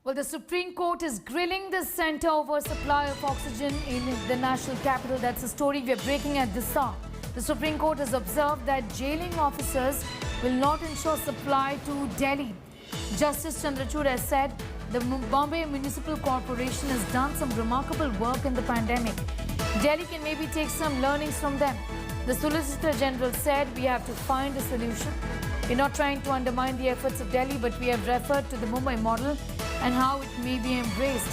Well, the Supreme Court is grilling the centre over supply of oxygen in the national capital. That's a story we are breaking at this hour. The Supreme Court has observed that jailing officers will not ensure supply to Delhi. Justice Chandrachud has said the Bombay Municipal Corporation has done some remarkable work in the pandemic. Delhi can maybe take some learnings from them. The Solicitor General said we have to find a solution. We're not trying to undermine the efforts of Delhi, but we have referred to the Mumbai model and how it may be embraced.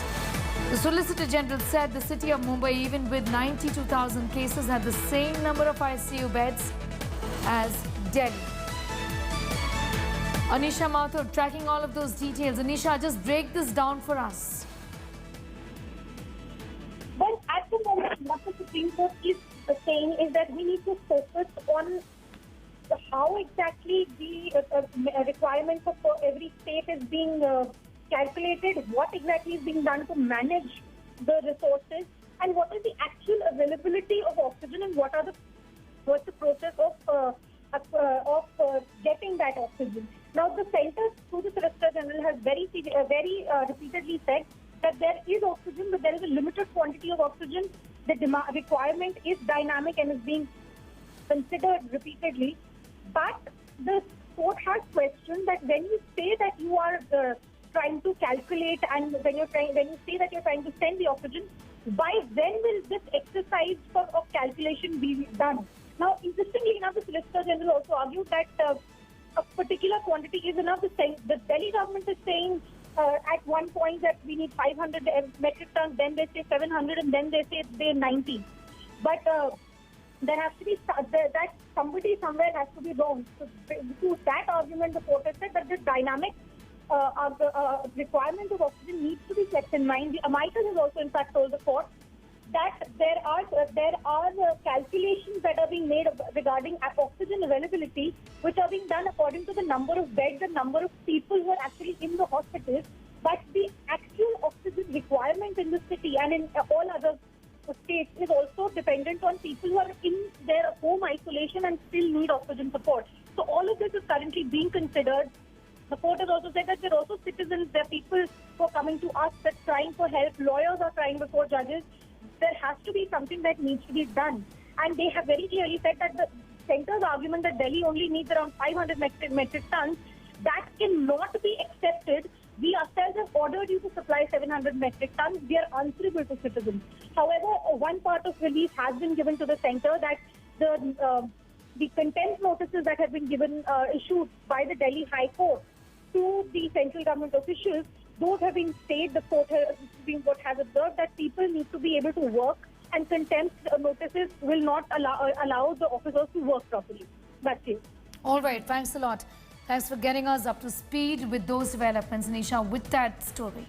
The Solicitor General said the city of Mumbai, even with 92,000 cases, had the same number of ICU beds as Delhi. Anisha Mathur tracking all of those details. Anisha, just break this down for us. Well, at the moment, what the Supreme Court is saying is that we need to focus on how exactly the requirements for every state is being calculated, what exactly is being done to manage the resources, and what is the actual availability of oxygen, and what's the process of getting that oxygen. Now, the centre, through the Solicitor General, has very repeatedly said that there is oxygen, but there is a limited quantity of oxygen. The requirement is dynamic and is being considered repeatedly. But the court has questioned that when you say that you are trying to calculate, and when you say that you're trying to send the oxygen, by when will this exercise of calculation be done? Now, interestingly enough, the Solicitor General also argued that a particular quantity is enough. The Delhi government is saying at one point that we need 500 metric tons, then they say 700, and then they say they're 90. But there has to be that somebody somewhere has to be wrong. So to that argument, the court has said that the dynamic requirement of oxygen needs to be kept in mind. The Amicus has also, in fact, told the court that there are calculations that are being made regarding oxygen availability, which are being done according to the number of beds, the number of people who are actually in the hospitals. But the actual oxygen requirement in the city and in all other states is also dependent on people who are in their home isolation and still need oxygen support. So all of this is currently being considered. The court has also said that there are also citizens, there are people who are coming to us that trying for help. Lawyers are trying before judges. There has to be something that needs to be done. And they have very clearly said that the centre's argument that Delhi only needs around 500 metric tons, that cannot be accepted. We ourselves have ordered you to supply 700 metric tons. We are answerable to citizens. However, one part of relief has been given to the centre, that the contempt notices that have been issued by the Delhi High Court to the central government officials, those have been stayed. The Supreme Court has observed that people need to be able to work, and contempt notices will not allow the officers to work properly. That's it. All right, thanks a lot. Thanks for getting us up to speed with those developments, Nisha, with that story.